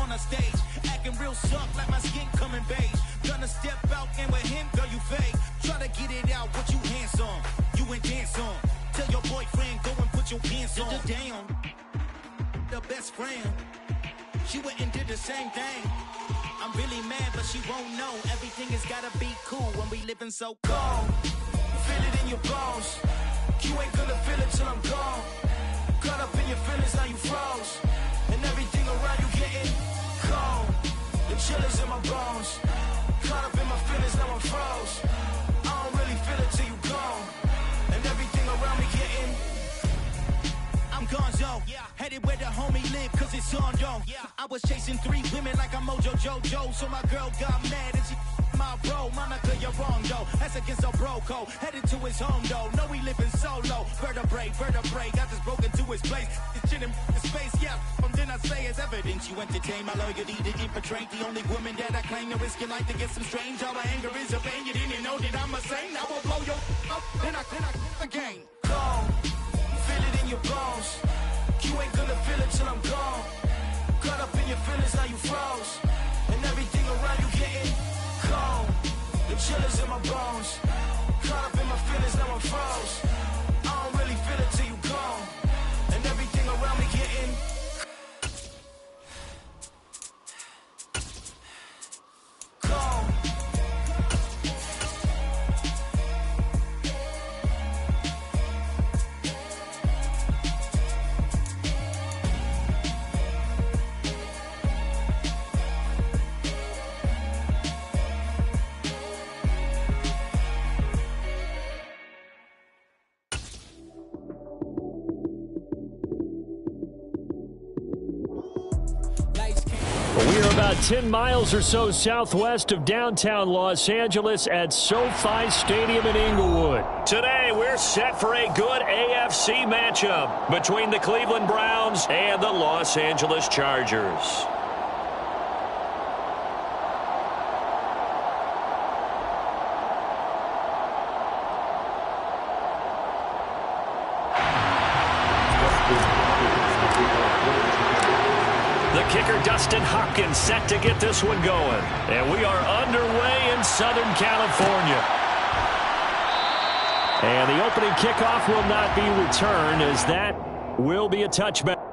on a stage, acting real soft like my skin coming beige. Gonna step out and with him, girl, you fake. Try to get it out, what you hands on? You ain't dance on. Tell your boyfriend, go and put your pants on. Damn, the best friend. She went and did the same thing. I'm really mad, but she won't know. Everything has gotta be cool when we living so cold. Feel it in your bones. You ain't gonna feel it till I'm gone. Caught up in your feelings, now you froze. And everything around you getting cold. The chill is in my bones. Caught up in my feelings, now I'm froze. I don't really feel it till you gone. And everything around me getting, I'm gonzo, headed where the homie live, cause it's on, yo. I was chasing 3 women like I'm Mojo Jojo, so my girl got mad and she my bro. Monica, you're wrong, though. That's against our bro code. Headed to his home, though. No, he living solo. Vertebrae, got just broken to his place. It's chin in his face, yeah. Then I say it's evidence you entertain my loyalty to infiltrate the only woman that I claim to risk your life to get some strange. All my anger is a pain. You didn't know that I'm a saint. I will blow your up, then I again. Gone. Feel it in your bones. You ain't gonna feel it till I'm gone. Caught up in your feelings, now you froze. And everything around you getting cold. The chill is in my bones. Caught up in my feelings, now I'm froze. I don't really feel it till you gone. And everything around me getting cold. We're about 10 miles or so southwest of downtown Los Angeles at SoFi Stadium in Inglewood. Today, we're set for a good AFC matchup between the Cleveland Browns and the Los Angeles Chargers. Kicker Dustin Hopkins set to get this one going. And we are underway in Southern California. And the opening kickoff will not be returned, as that will be a touchback.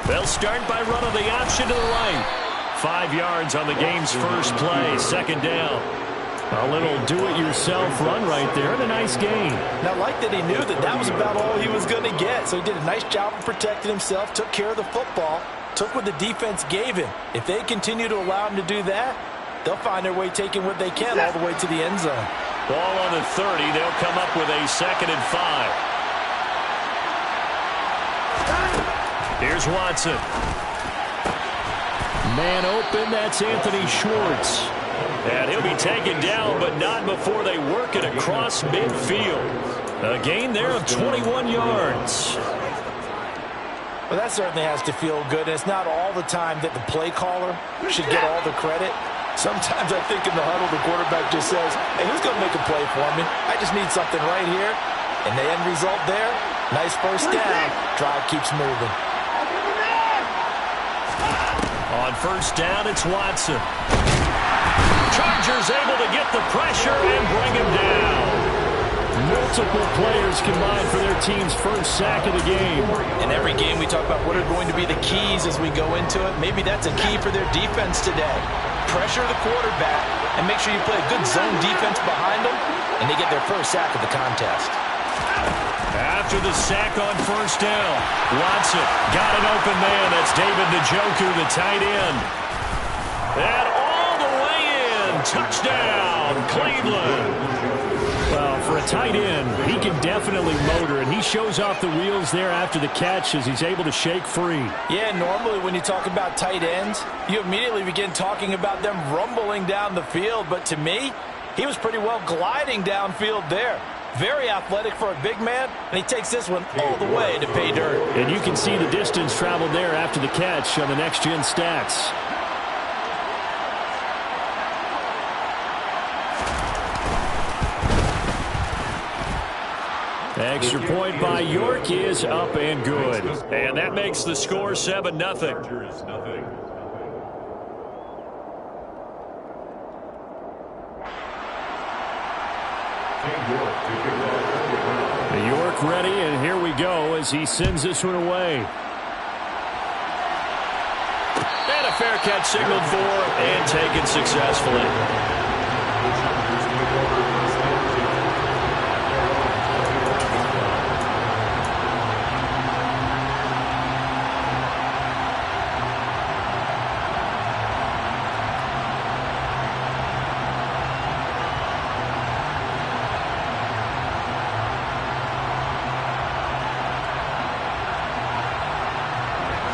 They'll start by running the option to the right. 5 yards on the game's first play, second down. A little do-it-yourself run right there, and a nice gain. Now, I like that he knew that that was about all he was going to get, so he did a nice job of protecting himself, took care of the football, took what the defense gave him. If they continue to allow him to do that, they'll find their way taking what they can all the way to the end zone. Ball on the 30. They'll come up with a 2nd and 5. Here's Watson. Man open, that's Anthony Schwartz. And he'll be taken down, but not before they work it across midfield. A gain there of 21 yards. Well, that certainly has to feel good. And it's not all the time that the play caller should get all the credit. Sometimes I think in the huddle, the quarterback just says, hey, who's going to make a play for me? I just need something right here. And the end result there, nice first down. Drive keeps moving. On first down, it's Watson. Chargers able to get the pressure and bring him down. Multiple players combined for their team's first sack of the game. In every game, we talk about what are going to be the keys as we go into it. Maybe that's a key for their defense today. Pressure the quarterback and make sure you play a good zone defense behind them, and they get their first sack of the contest. After the sack on first down, Watson got an open man. That's David Njoku, the tight end. And all the way in. Touchdown, Cleveland. Well, for a tight end, he can definitely motor, and he shows off the wheels there after the catch as he's able to shake free. Yeah, normally when you talk about tight ends, you immediately begin talking about them rumbling down the field. But to me, he was pretty well gliding downfield there. Very athletic for a big man, and he takes this one all the way to pay dirt. And you can see the distance traveled there after the catch on the next-gen stats. Extra point by York is up and good. And that makes the score 7-0. York ready, and here we go as he sends this one away. And a fair catch signaled for and taken successfully.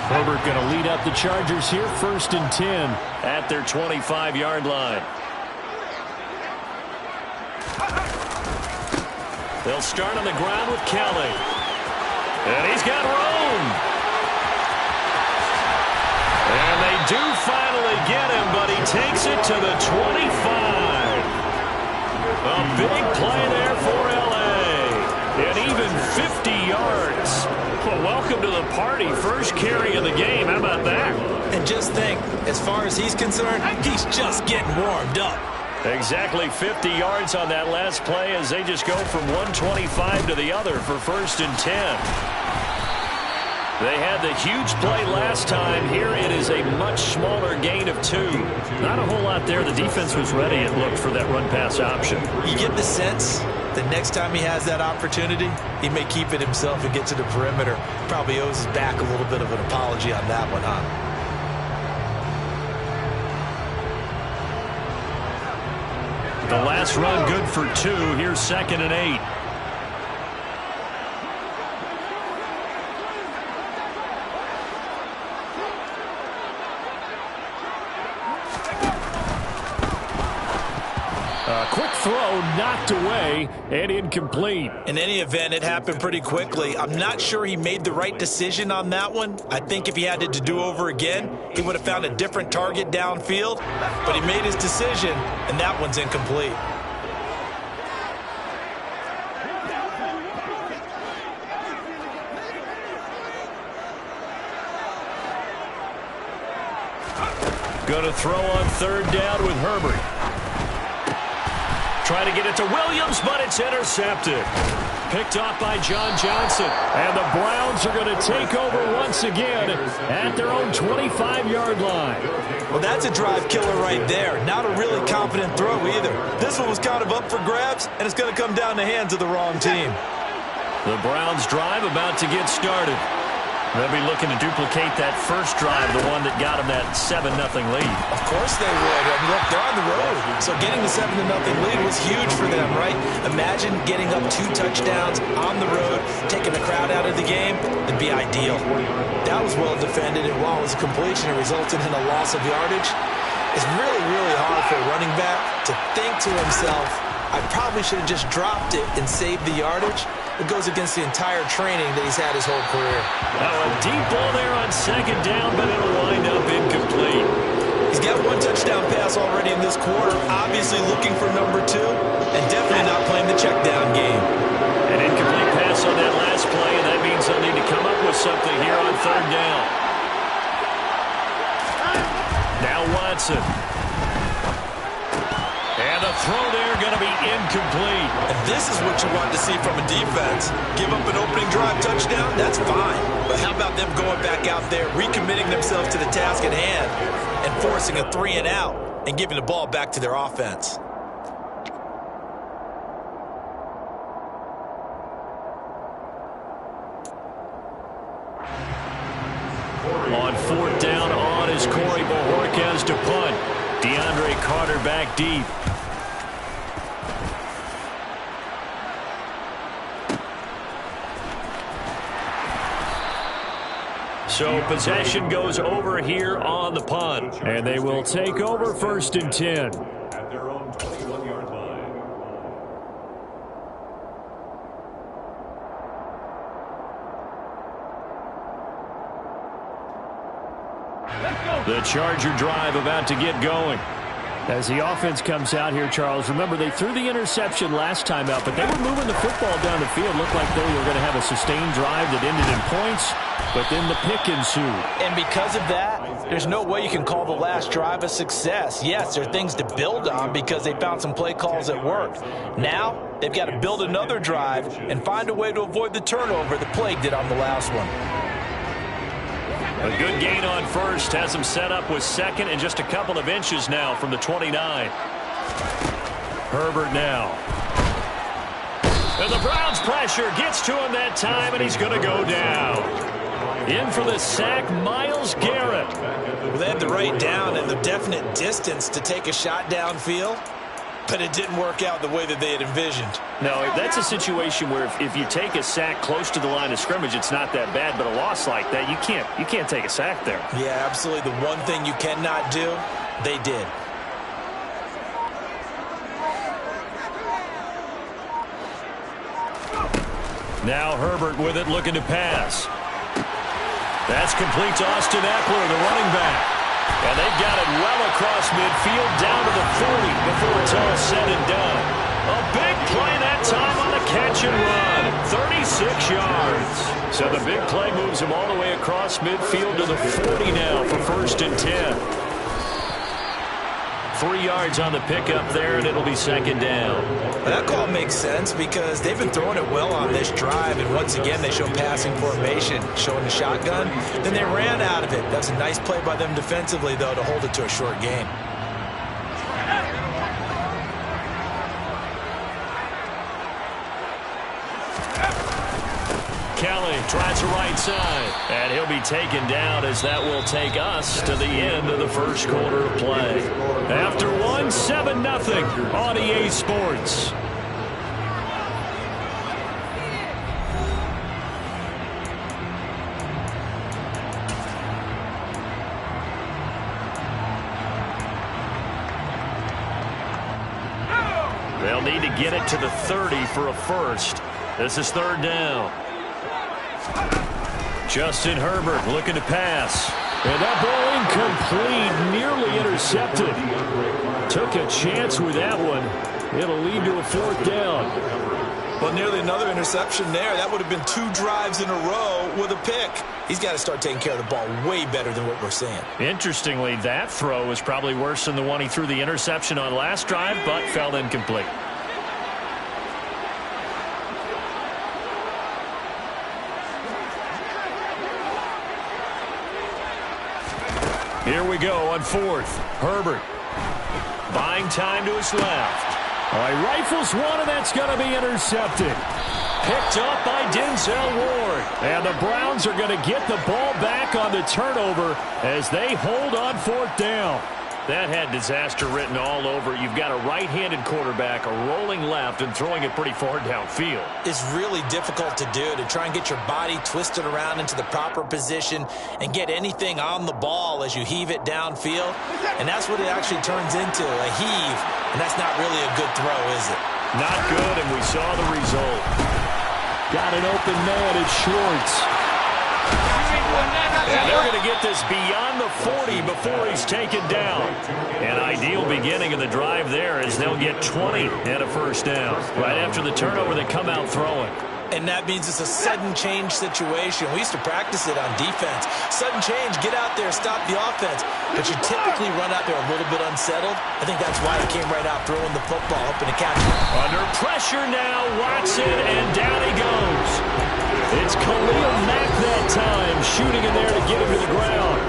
Herbert going to lead up the Chargers here, 1st and 10 at their 25-yard line. They'll start on the ground with Kelly. And he's got room. And they do finally get him, but he takes it to the 25. A big play there for L.A. And even 50 yards. Well, welcome to the party. First carry of the game. How about that? And just think, as far as he's concerned, he's just getting warmed up. Exactly 50 yards on that last play as they just go from 125 to the other for 1st and 10. They had the huge play last time. Here it is a much smaller gain of 2. Not a whole lot there. The defense was ready, it looked, for that run-pass option. You get the sense that next time he has that opportunity, he may keep it himself and get to the perimeter. Probably owes his back a little bit of an apology on that one, huh? The last run good for 2. Here's 2nd and 8. Quick throw knocked away and incomplete. In any event, it happened pretty quickly. I'm not sure he made the right decision on that one. I think if he had it to do over again, he would have found a different target downfield. But he made his decision, and that one's incomplete. Going to throw on 3rd down with Herbert. Trying to get it to Williams, but it's intercepted. Picked off by John Johnson. And the Browns are going to take over once again at their own 25-yard line. Well, that's a drive killer right there. Not a really confident throw either. This one was kind of up for grabs, and it's going to come down the hands of the wrong team. The Browns drive about to get started. They'll be looking to duplicate that first drive, the one that got them that 7-0 lead. Of course they would. I mean, look, they're on the road. So getting the 7-0 lead was huge for them, right? Imagine getting up 2 touchdowns on the road, taking the crowd out of the game. It'd be ideal. That was well defended, and while it was a completion, it resulted in a loss of yardage. It's really, really hard for a running back to think to himself, I probably should have just dropped it and saved the yardage. It goes against the entire training that he's had his whole career. Now a deep ball there on second down, but it'll wind up incomplete. He's got 1 touchdown pass already in this quarter, obviously looking for number 2, and definitely not playing the check down game. An incomplete pass on that last play, and that means they'll need to come up with something here on third down. Now Watson. And the throw there going to be incomplete. And this is what you want to see from a defense. Give up an opening drive touchdown, that's fine. But how about them going back out there, recommitting themselves to the task at hand, and forcing a 3-and-out, and giving the ball back to their offense. On fourth down, on is Corey Bojorquez to punt. DeAndre Carter back deep. So possession goes over here on the punt. And they will take over 1st and 10. At their own 21-yard line. The Charger drive about to get going. As the offense comes out here, Charles, remember they threw the interception last time out, but they were moving the football down the field. Looked like they were going to have a sustained drive that ended in points, but then the pick ensued. And because of that, there's no way you can call the last drive a success. Yes, there are things to build on because they found some play calls that worked. Now, they've got to build another drive and find a way to avoid the turnover that plagued it on the last one. A good gain on first has them set up with second and just a couple of inches now from the 29. Herbert now. And the Browns pressure gets to him that time, and he's going to go down. In for the sack, Myles Garrett. Well, they had the right down and the definite distance to take a shot downfield, but it didn't work out the way that they had envisioned. No, that's a situation where if you take a sack close to the line of scrimmage, it's not that bad, but a loss like that, you can't take a sack there. Yeah, absolutely. The one thing you cannot do, they did. Now Herbert with it, looking to pass. That's complete to Austin Eckler, the running back. And they've got it well across midfield, down to the 40 before it's all said and done. A big play that time on the catch and run. 36 yards. So the big play moves him all the way across midfield to the 40 now for 1st and 10. 3 yards on the pickup there, and it'll be 2nd down. That call makes sense because they've been throwing it well on this drive, and once again they show passing formation, showing the shotgun. Then they ran out of it. That's a nice play by them defensively, though, to hold it to a short game. Kelly tries the right side, and he'll be taken down as that will take us to the end of the first quarter of play. After 7-0 on EA Sports. They'll need to get it to the 30 for a first. This is 3rd down. Justin Herbert looking to pass. And that ball incomplete, nearly intercepted. Took a chance with that one. It'll lead to a 4th down. Well, nearly another interception there. That would have been 2 drives in a row with a pick. He's got to start taking care of the ball way better than what we're seeing. Interestingly, that throw was probably worse than the one he threw the interception on last drive, but fell incomplete. Here we go on 4th. Herbert buying time to his left. All right, rifles one, and that's going to be intercepted. Picked up by Denzel Ward. And the Browns are going to get the ball back on the turnover as they hold on 4th down. That had disaster written all over it. You've got a right-handed quarterback, a rolling left, and throwing it pretty far downfield. It's really difficult to do, to try and get your body twisted around into the proper position and get anything on the ball as you heave it downfield. And that's what it actually turns into, a heave. And that's not really a good throw, is it? Not good, and we saw the result. Got an open man at Schwartz. And they're going to get this beyond the 40 before he's taken down. An ideal beginning of the drive there as they'll get 20 and a first down. Right after the turnover, they come out throwing. And that means it's a sudden change situation. We used to practice it on defense. Sudden change, get out there, stop the offense. But you typically run out there a little bit unsettled. I think that's why he came right out throwing the football, hoping to catch it. Under pressure now, Watson, and down he goes. It's Khalil Mack that time, shooting in there to get him to the ground.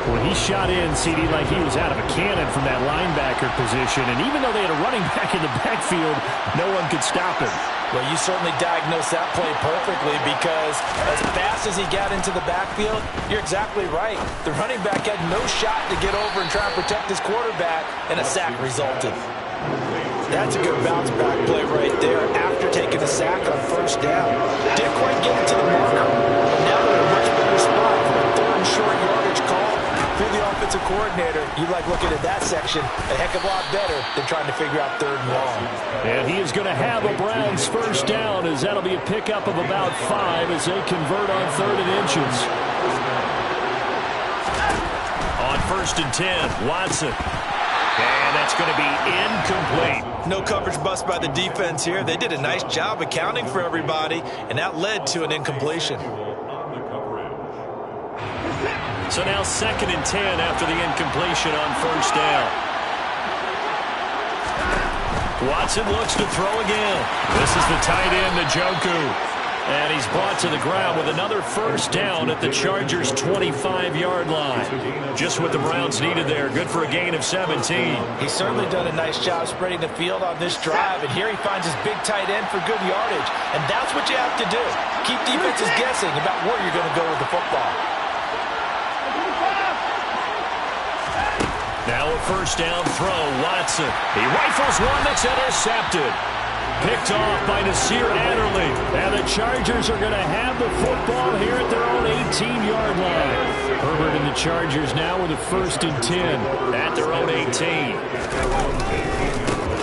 Well, he shot in, CD, like he was out of a cannon from that linebacker position. And even though they had a running back in the backfield, no one could stop him. Well, you certainly diagnosed that play perfectly because as fast as he got into the backfield, you're exactly right. The running back had no shot to get over and try and protect his quarterback, and a sack resulted. That's a good bounce back play right there after taking a sack on first down. Didn't quite get it to the marker. Now they're in a much better spot for a 3rd and short yardage call. If you're the offensive coordinator, you like looking at that section a heck of a lot better than trying to figure out 3rd and long. And he is going to have a Browns first down as that'll be a pickup of about 5 as they convert on 3rd and inches. On 1st and 10, Watson. And that's going to be incomplete. No coverage bust by the defense here. They did a nice job accounting for everybody, and that led to an incompletion. So now 2nd and 10 after the incompletion on first down. Watson looks to throw again. This is the tight end, Njoku. And he's brought to the ground with another first down at the Chargers' 25-yard line. Just what the Browns needed there. Good for a gain of 17. He's certainly done a nice job spreading the field on this drive. And here he finds his big tight end for good yardage. And that's what you have to do. Keep defenses guessing about where you're going to go with the football. Now a first down throw, Watson. He rifles one that's intercepted. Picked off by Nasir Adderley. And the Chargers are going to have the football here at their own 18-yard line. Herbert and the Chargers now with a 1st and 10 at their own 18.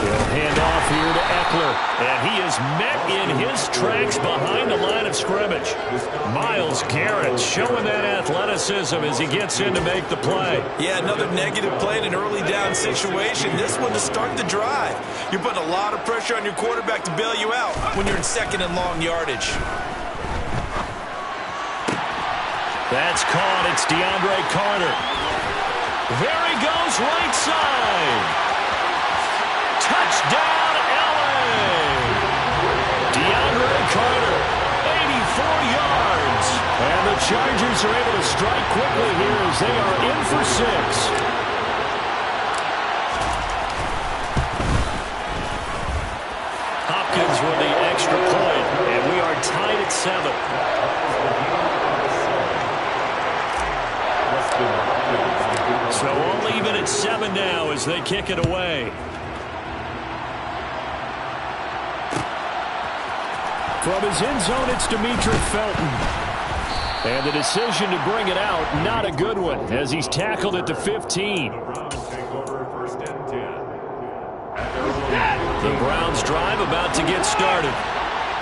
They'll hand off here to Eckler. And he is met in his tracks behind the line of scrimmage. Myles Garrett showing that athleticism as he gets in to make the play. Yeah, another negative play in an early down situation. This one to start the drive. You're putting a lot of pressure on your quarterback to bail you out when you're in 2nd and long yardage. That's caught. It's DeAndre Carter. There he goes, right side. Touchdown, LA! DeAndre Carter, 84 yards. And the Chargers are able to strike quickly here as they are in for 6. Hopkins with the extra point, and we are tied at 7. So all even at 7 now as they kick it away. From his end zone, it's Demetric Felton. And the decision to bring it out, not a good one, as he's tackled at the 15. The Browns drive about to get started.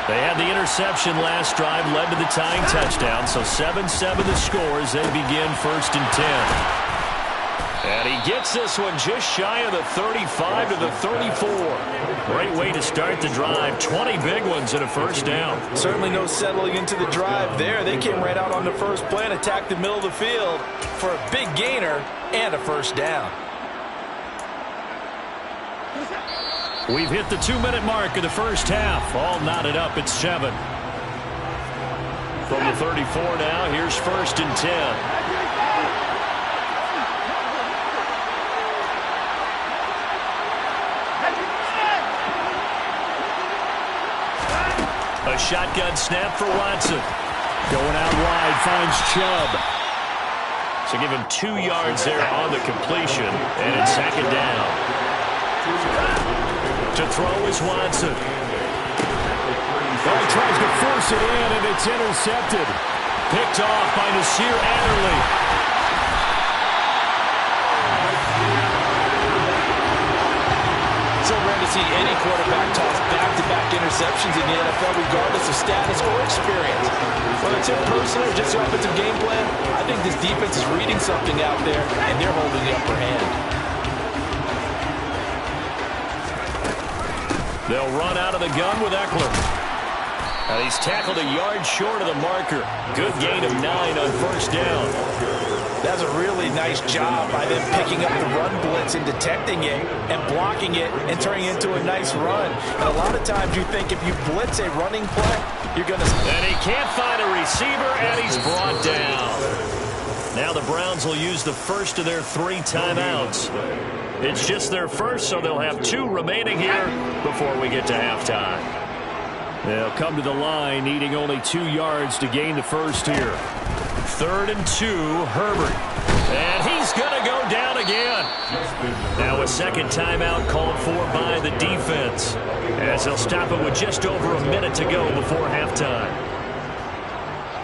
They had the interception last drive, led to the tying touchdown, so 7-7 the score as they begin 1st and 10. And he gets this one just shy of the 35 to the 34. Great way to start the drive. 20 big ones and a first down. Certainly no settling into the drive there. They came right out on the first play and attacked the middle of the field for a big gainer and a first down. We've hit the 2-minute mark of the first half. All knotted up at 7. From the 34 now, here's 1st and 10. A shotgun snap for Watson. Going out wide, finds Chubb. So give him 2 yards there on the completion, and it's second down. To throw is Watson. He tries to force it in, and it's intercepted. Picked off by Nasir Adderley. So rare to see any quarterback toss back-to-back interceptions in the NFL, regardless of status or experience. Whether it's in person or just the offensive game plan, I think this defense is reading something out there, and they're holding the upper hand. They'll run out of the gun with Eckler. And he's tackled a yard short of the marker. Good gain of 9 on first down. That's a really nice job by them picking up the run blitz and detecting it and blocking it and turning it into a nice run. And a lot of times you think if you blitz a running play, you're going to... And he can't find a receiver, and he's brought down. Now the Browns will use the first of their 3 timeouts. It's just their first, so they'll have 2 remaining here before we get to halftime. They'll come to the line, needing only 2 yards to gain the first here. 3rd and 2, Herbert. And he's going to go down again. Now a second timeout called for by the defense, as they'll stop it with just over a minute to go before halftime.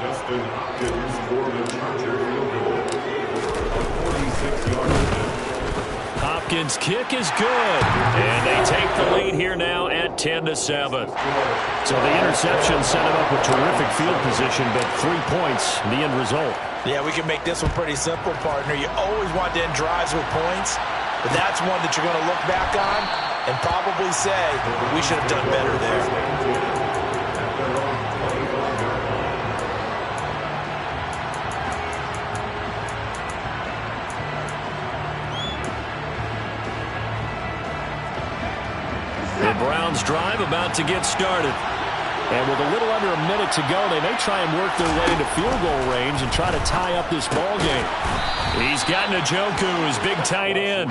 Justin Hopkins for the Chargers field goal. 46-yard. Hopkins' kick is good, and they take the lead here now at 10-7. So the interception set him up with terrific field position, but 3 points, the end result. Yeah, we can make this one pretty simple, partner. You always want to end drives with points, but that's one that you're going to look back on and probably say, we should have done better there. The Browns drive about to get started. And with a little under a minute to go, they may try and work their way into field goal range and try to tie up this ball game. He's got Njoku, his big tight end.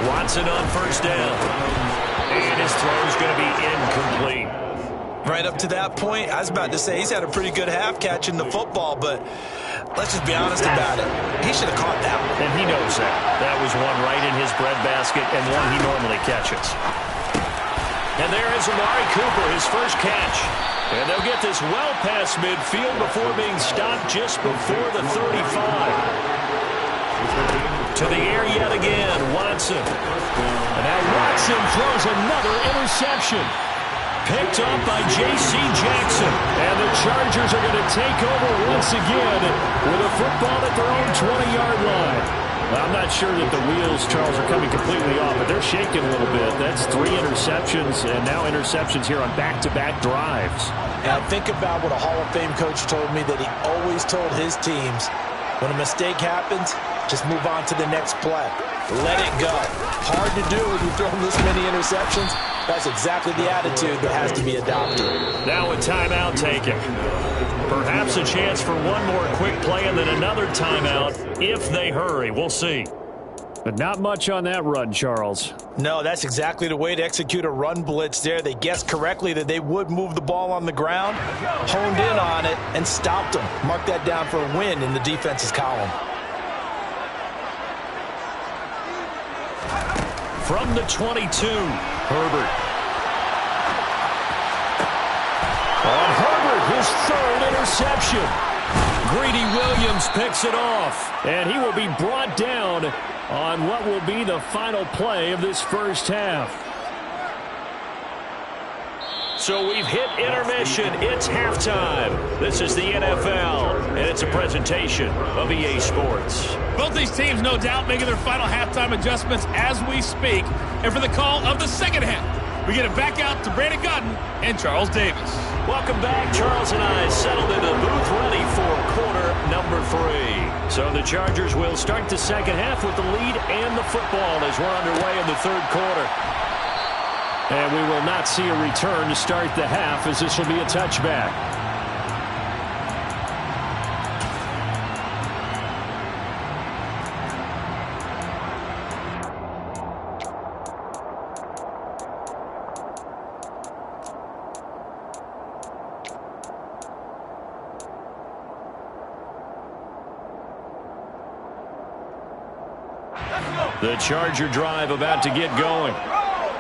Watson on first down. And his throw's going to be incomplete. Right up to that point, I was about to say he's had a pretty good half catching the football, but let's just be honest about it. He should have caught that one. And he knows that. That was one right in his breadbasket and one he normally catches. And there is Amari Cooper, his first catch. And they'll get this well past midfield before being stopped just before the 35. To the air yet again, Watson. And now Watson throws another interception. Picked up by J.C. Jackson. And the Chargers are going to take over once again with a football at their own 20-yard line. Well, I'm not sure that the wheels, Charles, are coming completely off, but they're shaking a little bit. That's 3 interceptions, and now interceptions here on back-to-back drives. Now think about what a Hall of Fame coach told me that he always told his teams, when a mistake happens, just move on to the next play. Let it go. Hard to do when you throw this many interceptions. That's exactly the attitude that has to be adopted. Now a timeout taken. Perhaps a chance for one more quick play and then another timeout if they hurry. We'll see. But not much on that run, Charles. No, that's exactly the way to execute a run blitz there. They guessed correctly that they would move the ball on the ground, honed in on it, and stopped them. Mark that down for a win in the defense's column. From the 22, Herbert. On Herbert, his 3rd interception. Greedy Williams picks it off, and he will be brought down on what will be the final play of this first half. So we've hit intermission. It's halftime. This is the NFL, and it's a presentation of EA Sports. Both these teams, no doubt, making their final halftime adjustments as we speak. And for the call of the second half, we get it back out to Brandon Gutton and Charles Davis. Welcome back. Charles and I settled into the booth ready for quarter number 3. So the Chargers will start the second half with the lead and the football as we're underway in the 3rd quarter. And we will not see a return to start the half, as this will be a touchback. The Charger drive about to get going.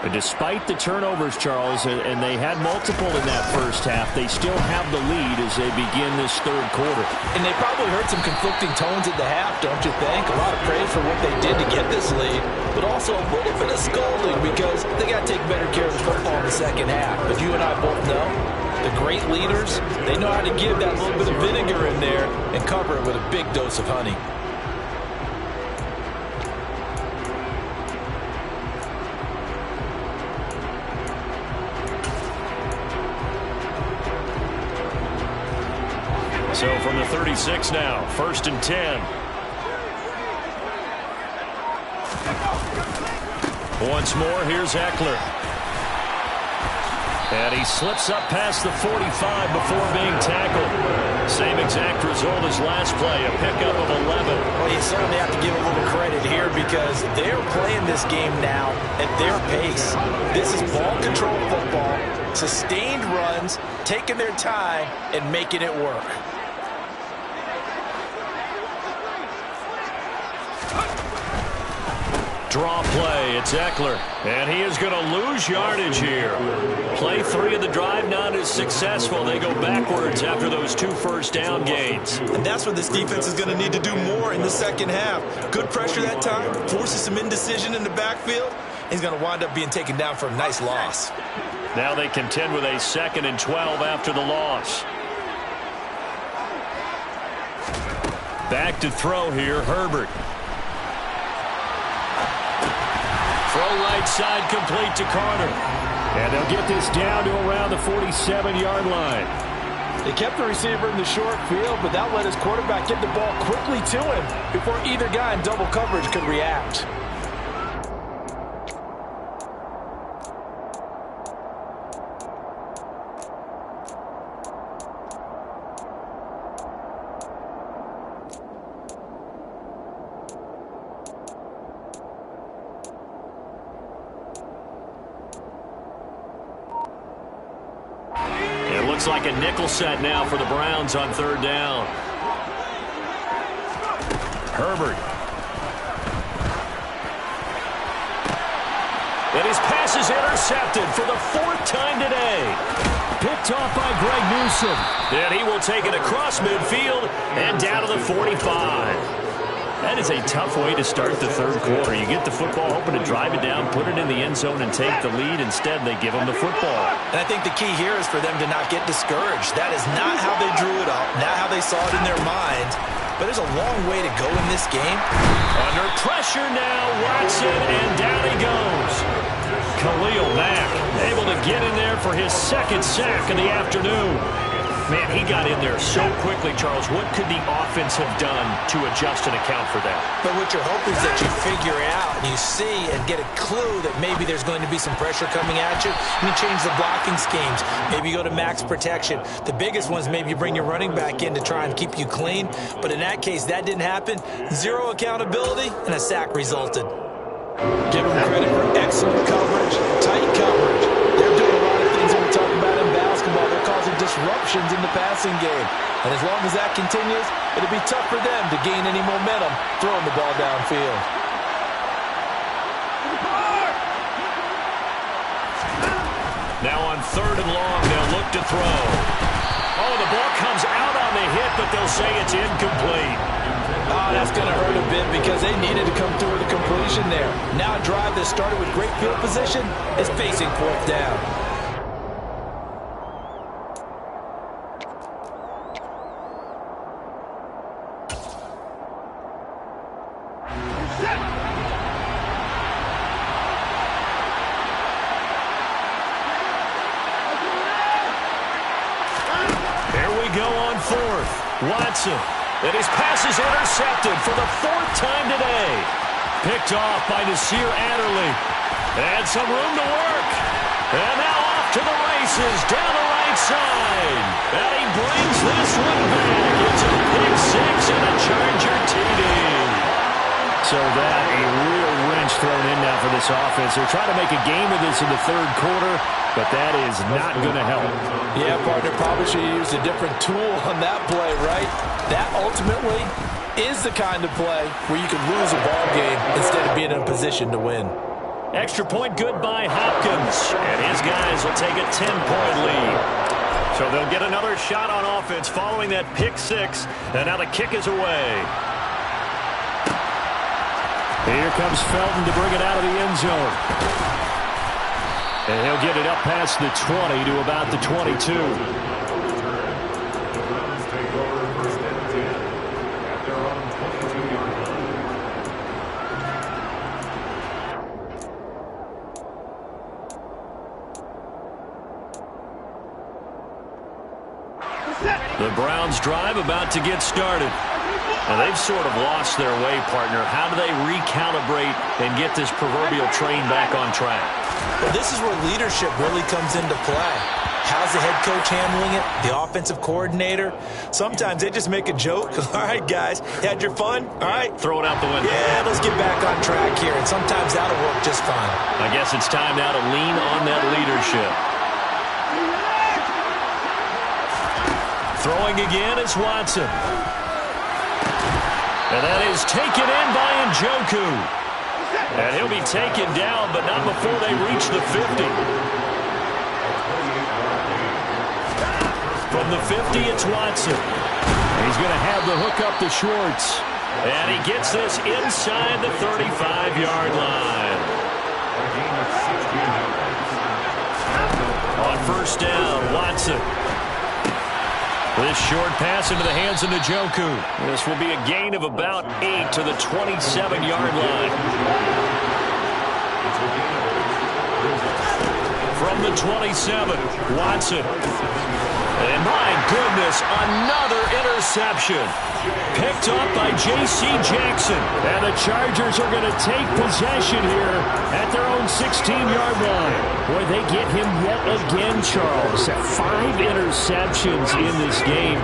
But despite the turnovers, Charles, and they had multiple in that first half, they still have the lead as they begin this third quarter. And they probably heard some conflicting tones at the half, don't you think? A lot of praise for what they did to get this lead, but also a little bit of scolding because they got to take better care of the football in the second half. But you and I both know the great leaders, they know how to give that little bit of vinegar in there and cover it with a big dose of honey. So from the 36 now, 1st and 10. Once more, here's Eckler. And he slips up past the 45 before being tackled. Same exact result as last play, a pickup of 11. Well, you certainly have to give a little credit here because they're playing this game now at their pace. This is ball control football, sustained runs, taking their time, and making it work. Draw play, it's Eckler, and he is going to lose yardage here. Play 3 of the drive not as successful. They go backwards after those 2 first down gains. And that's what this defense is going to need to do more in the second half. Good pressure that time, forces some indecision in the backfield. He's going to wind up being taken down for a nice loss. Now they contend with a 2nd and 12 after the loss. Back to throw here, Herbert. Throw right side complete to Carter. And they'll get this down to around the 47-yard line. They kept the receiver in the short field, but that let his quarterback get the ball quickly to him before either guy in double coverage could react. Looks like a nickel set now for the Browns on 3rd down. Herbert. And his pass is intercepted for the 4th time today. Picked off by Greg Newsome. And he will take it across midfield and down to the 45. That is a tough way to start the third quarter. You get the football, hoping to drive it down, put it in the end zone, and take the lead. Instead, they give them the football. And I think the key here is for them to not get discouraged. That is not how they drew it up, not how they saw it in their minds. But there's a long way to go in this game. Under pressure now, Watson, and down he goes. Khalil Mack able to get in there for his 2nd sack of the afternoon. Man, he got in there so quickly, Charles. What could the offense have done to adjust and account for that? But what you're hoping is that you figure out and you see and get a clue that maybe there's going to be some pressure coming at you. You change the blocking schemes. Maybe you go to max protection. The biggest ones, maybe you bring your running back in to try and keep you clean. But in that case, that didn't happen. 0 accountability, and a sack resulted. Give them credit for excellent coverage, tight coverage. They're doing a lot of things that we talk about in basketball. They're causing disruptions in the passing game. And as long as that continues, it'll be tough for them to gain any momentum throwing the ball downfield. Now on 3rd and long, they'll look to throw. Oh, the ball comes out on the hit, but they'll say it's incomplete. Oh, that's going to hurt a bit because they needed to come through with a completion there. Now a drive that started with great field position is facing 4th down. Here we go on 4th. Watson. And his pass is intercepted for the 4th time today. Picked off by Nasir Adderley. And some room to work. And now off to the races down the right side. And he brings this one back. It's a pick 6 and a Charger TD. So that a real wrench thrown in now for this offense. They're trying to make a game of this in the third quarter, but that is not going to help. Yeah, partner, probably should have used a different tool on that play, right? That ultimately is the kind of play where you can lose a ball game instead of being in a position to win. Extra point good by Hopkins, and his guys will take a 10-point lead. So they'll get another shot on offense following that pick six, and now the kick is away. Here comes Felton to bring it out of the end zone. And he'll get it up past the 20 to about the 22. The Browns drive about to get started. Now they've sort of lost their way, partner. How do they recalibrate and get this proverbial train back on track? Well, this is where leadership really comes into play. How's the head coach handling it? The offensive coordinator? Sometimes they just make a joke. All right, guys, had your fun? All right. Throw it out the window. Yeah, let's get back on track here. And sometimes that'll work just fine. I guess it's time now to lean on that leadership. Throwing again is Watson. And that is taken in by Njoku. And he'll be taken down, but not before they reach the 50. From the 50, it's Watson. And he's going to have the hook up to Schwartz. And he gets this inside the 35-yard line. On first down, Watson. This short pass into the hands of Njoku. This will be a gain of about 8 to the 27-yard line. From the 27, Watson. And my goodness, another interception. Picked up by J.C. Jackson. And the Chargers are going to take possession here at their own 16-yard line. Boy, they get him yet again, Charles. 5 interceptions in this game.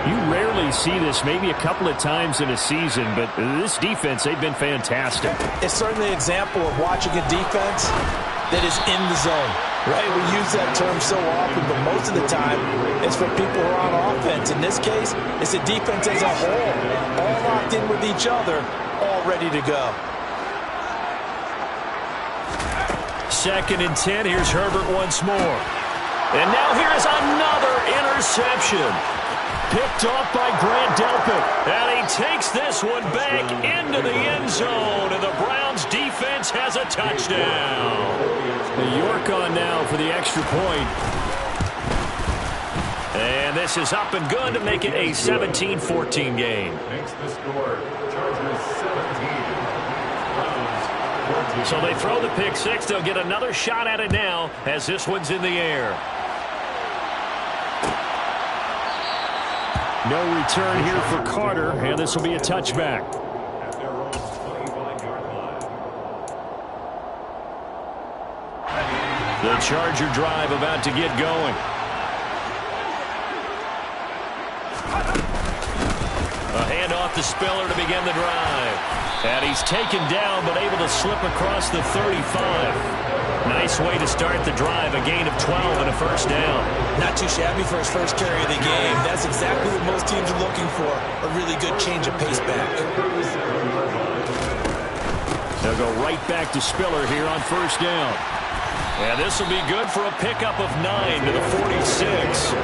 You rarely see this, maybe a couple of times in a season, but this defense, they've been fantastic. It's certainly an example of watching a defense that is in the zone, right? We use that term so often, but most of the time, it's for people who are on offense. In this case, it's a defense as a whole, all locked in with each other, all ready to go. 2nd and 10, here's Herbert once more. And now here's another interception. Picked off by Grant Delpit. And he takes this one back into the end zone. And the Browns defense has a touchdown. The York on now for the extra point. And this is up and good to make it a 17-14 game. Makes the score. Chargers 17. Browns 14. So they throw the pick six. They'll get another shot at it now as this one's in the air. No return here for Carter, and this will be a touchback. At their own 25-yard line. The Charger drive about to get going. A handoff to Spiller to begin the drive. And he's taken down, but able to slip across the 35. Nice way to start the drive, a gain of 12 and a first down. Not too shabby for his first carry of the game. That's exactly what most teams are looking for, a really good change of pace back. They'll go right back to Spiller here on first down. And this will be good for a pickup of 9 to the 46.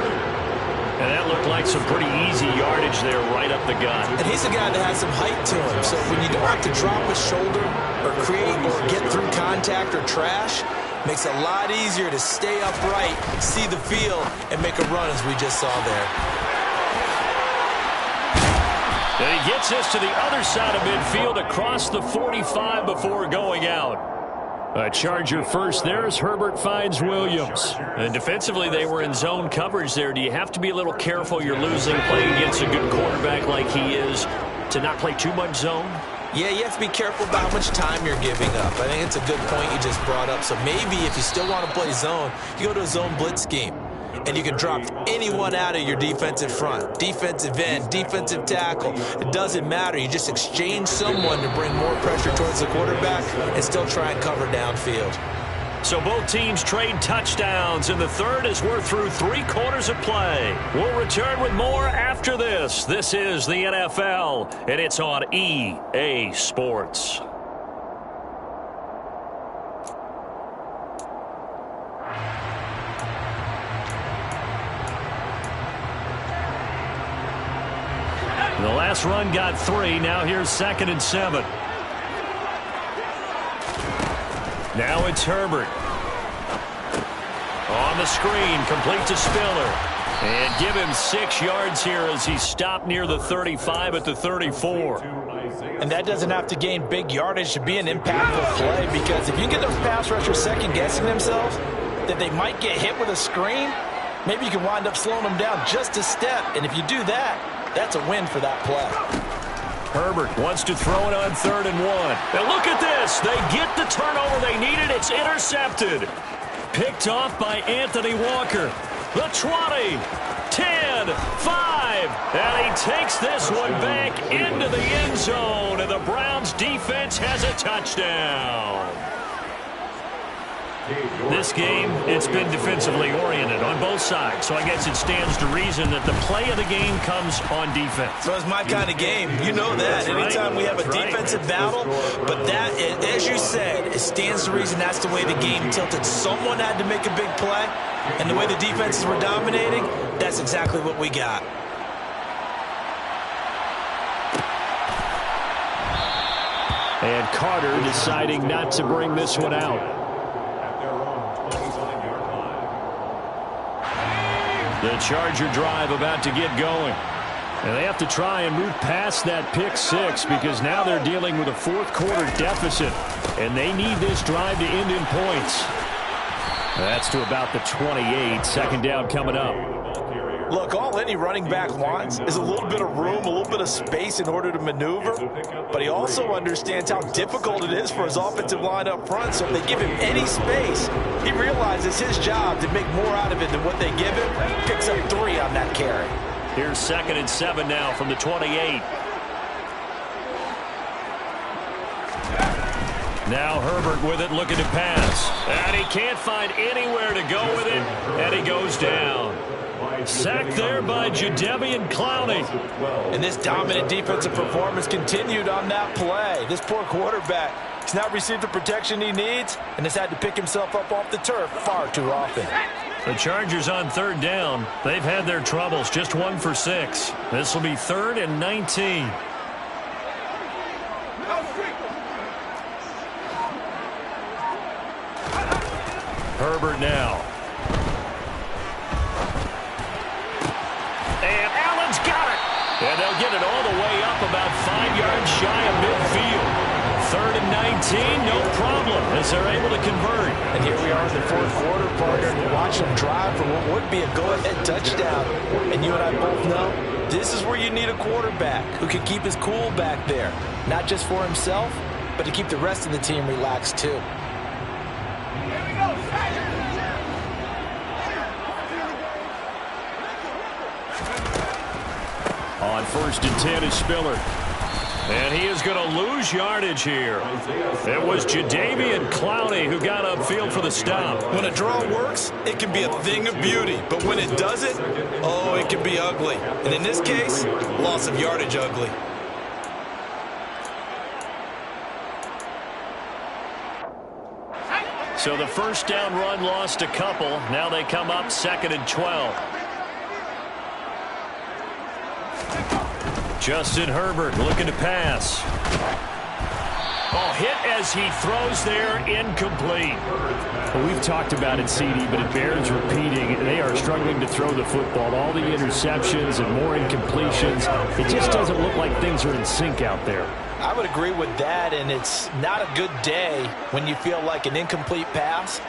And that looked like some pretty easy yardage there right up the gut. And he's a guy that has some height to him, so when you don't have to drop a shoulder or create or get through contact or trash, makes it a lot easier to stay upright, see the field, and make a run as we just saw there. And he gets us to the other side of midfield across the 45 before going out. A Charger first there as Herbert finds Williams. And defensively, they were in zone coverage there. Do you have to be a little careful you're losing playing against a good quarterback like he is to not play too much zone? Yeah, you have to be careful about how much time you're giving up. I think it's a good point you just brought up. So maybe if you still want to play zone, you go to a zone blitz scheme. and you can drop anyone out of your defensive front. Defensive end, defensive tackle. It doesn't matter. You just exchange someone to bring more pressure towards the quarterback and still try and cover downfield. So both teams trade touchdowns in the third as we're through 3 quarters of play. We'll return with more after this. This is the NFL, and it's on EA Sports. The last run got 3. Now here's 2nd and 7. Now it's Herbert. On the screen, complete to Spiller. And give him 6 yards here as he's stopped near the 35 at the 34. And that doesn't have to gain big yardage to be an impactful play, because if you get those pass rushers second-guessing themselves that they might get hit with a screen, maybe you can wind up slowing them down just a step. And if you do that, that's a win for that play. Herbert wants to throw it on 3rd and 1. Now look at this. They get the turnover they needed. It's intercepted. Picked off by Anthony Walker. The 20, 10, 5. And he takes this one back into the end zone. And the Browns defense has a touchdown. This game, it's been defensively oriented on both sides, so I guess it stands to reason that the play of the game comes on defense. So it's my kind of game. You know that. Anytime we have a defensive battle, but that, as you said, it stands to reason that's the way the game tilted. Someone had to make a big play, and the way the defenses were dominating, that's exactly what we got. And Carter deciding not to bring this one out. The Charger drive about to get going. And they have to try and move past that pick 6 because now they're dealing with a 4th quarter deficit. And they need this drive to end in points. That's to about the 28. 2nd down coming up. Look, all any running back wants is a little bit of room, a little bit of space in order to maneuver. But he also understands how difficult it is for his offensive line up front. So if they give him any space, he realizes his job to make more out of it than what they give him. Picks up 3 on that carry. Here's 2nd and 7 now from the 28. Now Herbert with it, looking to pass. And he can't find anywhere to go with it. And he goes down. Sacked there by Jadeveon Clowney. And this dominant defensive performance continued on that play. This poor quarterback has not received the protection he needs and has had to pick himself up off the turf far too often. The Chargers on 3rd down. They've had their troubles, just 1 for 6. This will be 3rd and 19. Herbert now. And Allen's got it. And they'll get it all the way up about 5 yards shy of midfield. 3rd and 19, no problem, as they're able to convert. And here we are in the 4th quarter, partner, and you watch them drive for what would be a go-ahead touchdown. And you and I both know this is where you need a quarterback who can keep his cool back there, not just for himself, but to keep the rest of the team relaxed too. On 1st and 10 is Spiller. And he is going to lose yardage here. It was Jadeveon Clowney who got upfield for the stop. When a draw works, it can be a thing of beauty. But when it doesn't, oh, it can be ugly. And in this case, loss of yardage ugly. So the 1st down run lost a couple. Now they come up 2nd and 12. Justin Herbert looking to pass. Oh, hit as he throws there, incomplete. Well, we've talked about it, CD, but it bears repeating. They are struggling to throw the football. All the interceptions and more incompletions. It just doesn't look like things are in sync out there. I would agree with that, and it's not a good day when you feel like an incomplete pass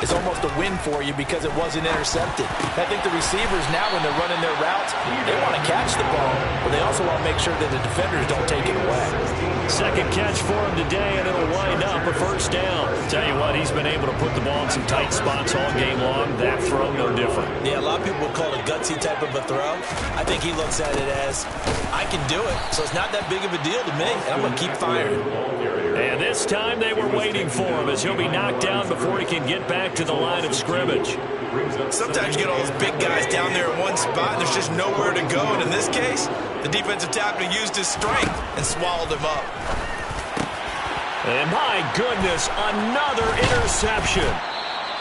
It's almost a win for you because it wasn't intercepted. I think the receivers now, when they're running their routes, they want to catch the ball, but they also want to make sure that the defenders don't take it away. Second catch for him today, and it'll wind up a first down. Tell you what, he's been able to put the ball in some tight spots all game long. That throw, no different. Yeah, a lot of people would call it a gutsy type of a throw. I think he looks at it as, I can do it, so it's not that big of a deal to me, and I'm going to keep firing. And this time they were waiting for him as he'll be knocked down before he can get back to the line of scrimmage. Sometimes you get all those big guys down there in one spot, and there's just nowhere to go. And in this case, the defensive tackle used his strength and swallowed him up. And my goodness, another interception.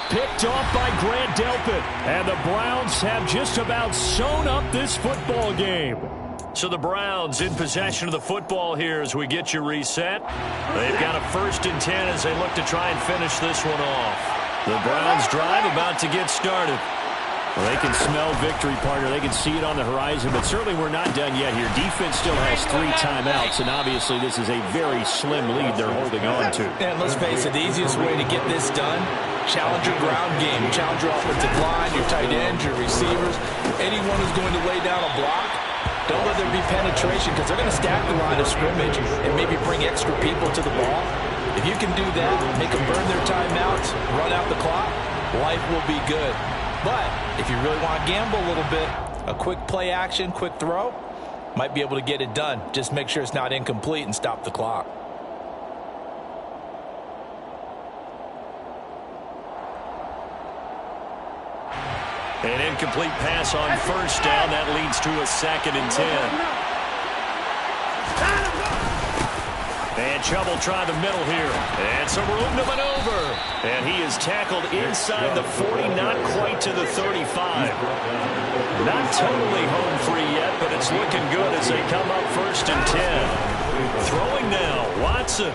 Picked off by Grant Delpit. And the Browns have just about sewn up this football game. So the Browns in possession of the football here as we get you reset. They've got a 1st and 10 as they look to try and finish this one off. The Browns drive about to get started. Well, they can smell victory, partner. They can see it on the horizon, but certainly we're not done yet here. Defense still has 3 timeouts, and obviously this is a very slim lead they're holding on to. And let's face it, the easiest way to get this done, challenge your ground game. Challenge your offensive line, your tight ends, your receivers, anyone who's going to lay down a block. Don't let there be penetration because they're going to stack the line of scrimmage and maybe bring extra people to the ball. If you can do that, make them burn their timeouts, run out the clock, life will be good. But if you really want to gamble a little bit, a quick play action, quick throw, might be able to get it done. Just make sure it's not incomplete and stop the clock. An incomplete pass on 1st down. That leads to a 2nd and 10. And trouble trying the middle here. And some room to maneuver. And he is tackled inside the 40, not quite to the 35. Not totally home free yet, but it's looking good as they come up 1st and 10. Throwing now, Watson.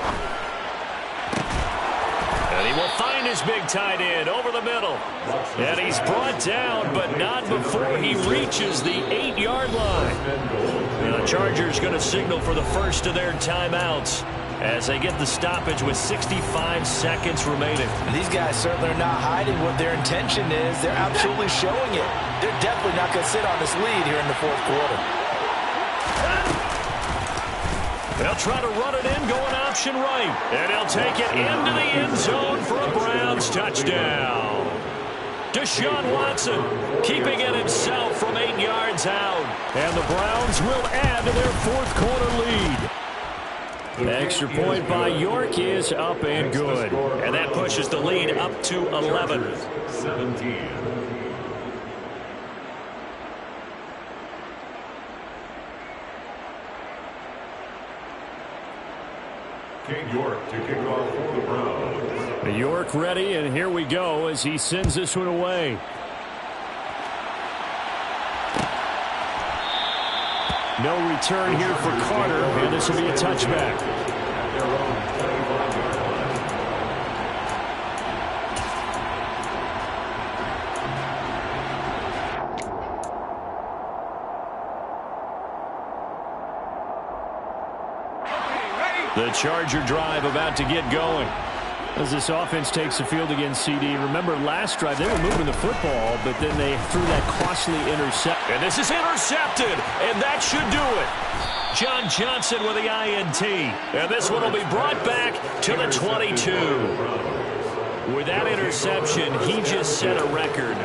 And he will find his big tight end over the middle. And he's brought down, but not before he reaches the 8-yard line. And the Chargers going to signal for the first of their timeouts as they get the stoppage with 65 seconds remaining. And these guys certainly are not hiding what their intention is. They're absolutely showing it. They're definitely not going to sit on this lead here in the 4th quarter. They'll try to run it in, going option right. And he'll take it into the end zone for a Browns touchdown. Deshaun Watson keeping it himself from 8 yards out. And the Browns will add to their 4th quarter lead. The extra point by York is up and good. And that pushes the lead up to 11. 17. King York to kick off for the Browns. York ready, and here we go as he sends this one away. No return here for Carter, and this will be a touchback. The Charger drive about to get going. As this offense takes the field against CD. Remember last drive, they were moving the football, but then they threw that costly interception. And this is intercepted, and that should do it. John Johnson with the INT. And this one will be brought back to the 22. With that interception, he just set a record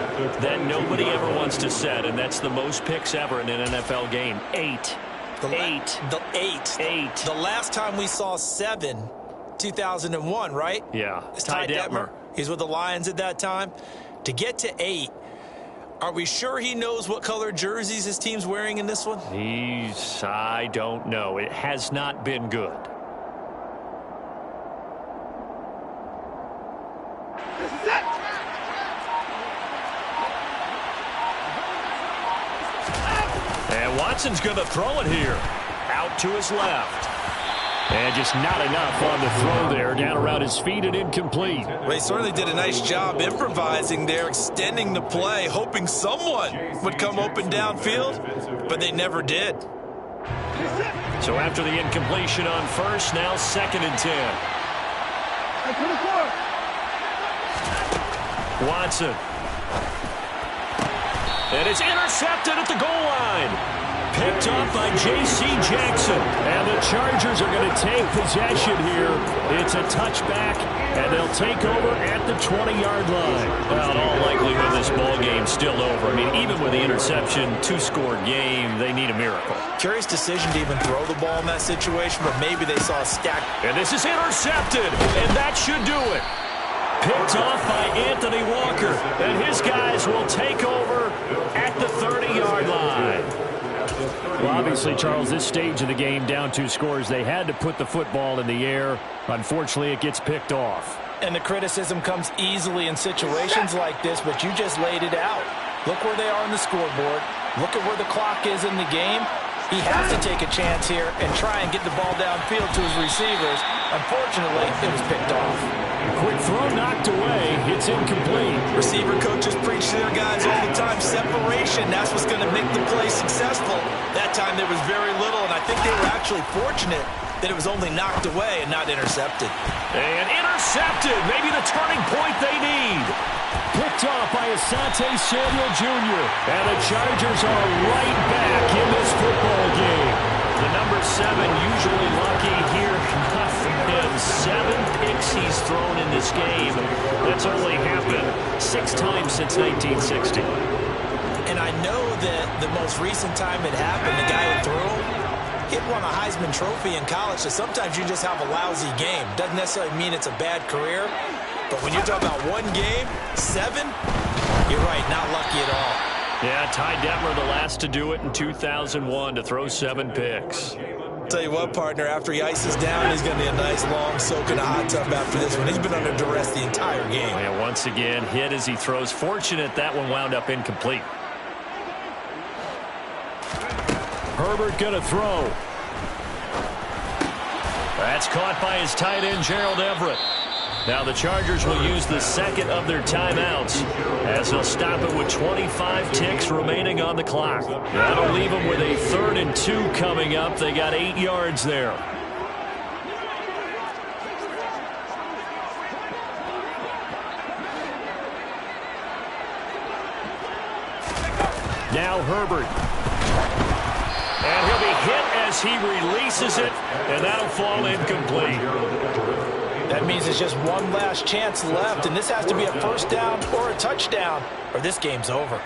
that nobody ever wants to set, and that's the most picks ever in an NFL game. 8. Eight. The last time we saw 7, 2001, right? Yeah. It's Ty Detmer. He's with the Lions at that time. To get to 8, are we sure he knows what color jerseys his team's wearing in this one? I don't know. It has not been good. And Watson's going to throw it here. Out to his left. And just not enough on the throw there. Down around his feet and incomplete. Well, he certainly did a nice job improvising there, extending the play, hoping someone would come open downfield, but they never did. So after the incompletion on first, now 2nd and 10. Watson. And it's intercepted at the goal line. Picked off by J.C. Jackson. And the Chargers are going to take possession here. It's a touchback, and they'll take over at the 20-yard line. Well, in all likelihood, this ball game's still over. I mean, even with the interception, two-score game, they need a miracle. Curious decision to even throw the ball in that situation, but maybe they saw a stack. And this is intercepted, and that should do it. Picked off by Anthony Walker, and his guys will take over at the 30-yard line. Well, obviously, Charles, this stage of the game, down 2 scores, they had to put the football in the air. Unfortunately, it gets picked off. And the criticism comes easily in situations like this, but you just laid it out. Look where they are on the scoreboard. Look at where the clock is in the game. He has to take a chance here and try and get the ball downfield to his receivers. Unfortunately, it was picked off. Quick throw knocked away. It's incomplete. Receiver coaches preach to their guys all the time. Separation, that's what's going to make the play successful. That time there was very little, and I think they were actually fortunate that it was only knocked away and not intercepted. And intercepted. Maybe the turning point they need. Picked off by Asante Samuel Jr. And the Chargers are right back in this football game. The number 7 usually lucky here. Not for him. 7 picks he's thrown in this game. That's only happened 6 times since 1960. And I know that the most recent time it happened, the guy who threw him, he won a Heisman Trophy in college, so sometimes you just have a lousy game. Doesn't necessarily mean it's a bad career, but when you're talking about one game, 7, you're right, not lucky at all. Yeah, Ty Detmer, the last to do it in 2001, to throw 7 picks. Tell you what, partner, after he ices down, he's going to be a nice long soak in a hot tub after this one. He's been under duress the entire game. And once again, hit as he throws. Fortunate that one wound up incomplete. Herbert going to throw. That's caught by his tight end, Gerald Everett. Now the Chargers will use the second of their timeouts as they'll stop it with 25 ticks remaining on the clock. That'll leave them with a 3rd and 2 coming up. They got 8 yards there. Now Herbert. And he'll be hit as he releases it, and that'll fall incomplete. That means there's just one last chance left, and this has to be a first down or a touchdown, or this game's over.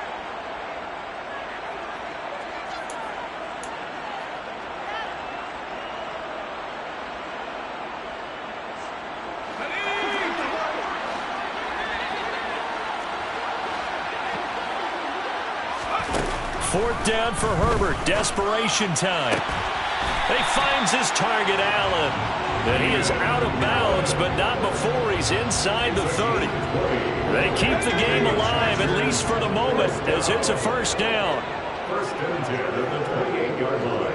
Fourth down for Herbert. Desperation time. He finds his target, Allen. And he is out of bounds, but not before he's inside the 30. They keep the game alive, at least for the moment, as it's a first down. First and 10 at the 28-yard line.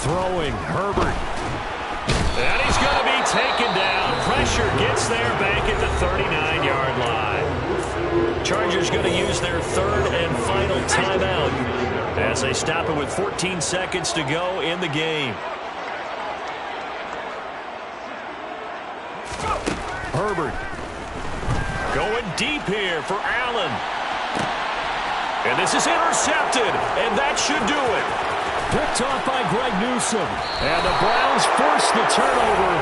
Throwing, Herbert. And he's going to be taken down. Pressure gets there back at the 39-yard line. Chargers going to use their 3rd and final timeout as they stop it with 14 seconds to go in the game. Herbert going deep here for Allen. And this is intercepted, and that should do it. Picked off by Greg Newsome. And the Browns force the turnover.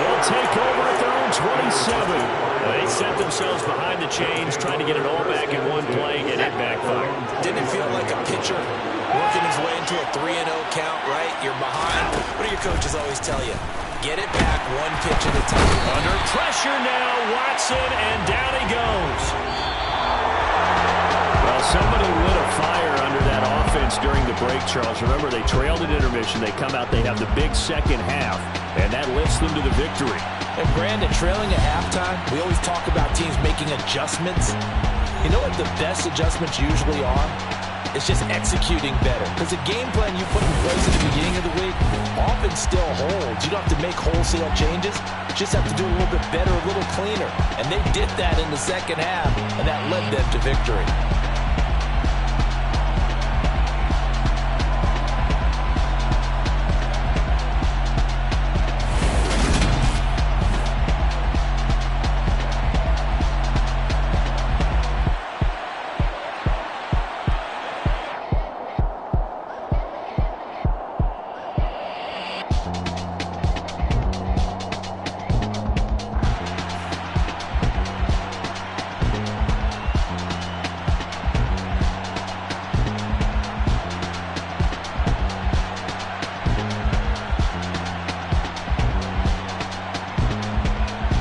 They'll take over at their own 27. They set themselves behind the chains, trying to get it all back in one play, and it backfired. Didn't it feel like a pitcher working his way into a 3-0 count, right? You're behind. What do your coaches always tell you? Get it back one pitch at a time. Under pressure now, Watson, and down he goes. Well, somebody lit a fire under that offense during the break, Charles. Remember, they trailed at intermission. They come out, they have the big second half, and that lifts them to the victory. And Brandon, trailing at halftime, we always talk about teams making adjustments. You know what the best adjustments usually are? It's just executing better. Because the game plan you put in place at the beginning of the week often still holds. You don't have to make wholesale changes. You just have to do a little bit better, a little cleaner. And they did that in the second half, and that led them to victory.